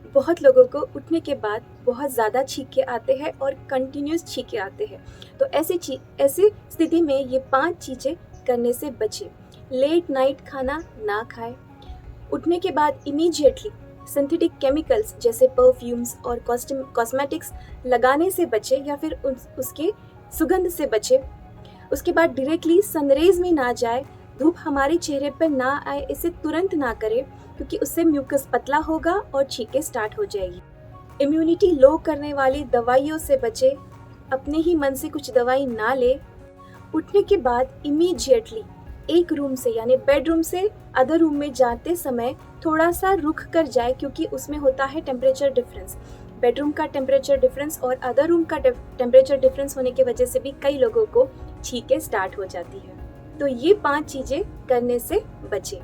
बहुत लोगों को उठने के बाद बहुत ज़्यादा छींके आते हैं और कंटिन्यूस छींके आते हैं। तो ऐसी स्थिति में ये 5 चीज़ें करने से बचें। लेट नाइट खाना ना खाएँ। उठने के बाद इमीडिएटली सिंथेटिक केमिकल्स जैसे परफ्यूम्स और कॉस्मेटिक्स लगाने से बचें या फिर उसके सुगंध से बचें। उसके बाद डायरेक्टली सनरेज में ना जाए, धूप हमारे चेहरे पर ना आए, इसे तुरंत ना करें क्योंकि उससे म्यूकस पतला होगा और छींकें स्टार्ट हो जाएगी। इम्यूनिटी लो करने वाली दवाइयों से बचें, अपने ही मन से कुछ दवाई ना ले। उठने के बाद इमीडिएटली एक रूम से यानी बेडरूम से अदर रूम में जाते समय थोड़ा सा रुक कर जाए क्योंकि उसमें होता है टेम्परेचर डिफरेंस। बेडरूम का टेम्परेचर डिफरेंस और अदर रूम का टेम्परेचर डिफरेंस होने की वजह से भी कई लोगों को छींकें स्टार्ट हो जाती है। तो ये 5 चीज़ें करने से बचें।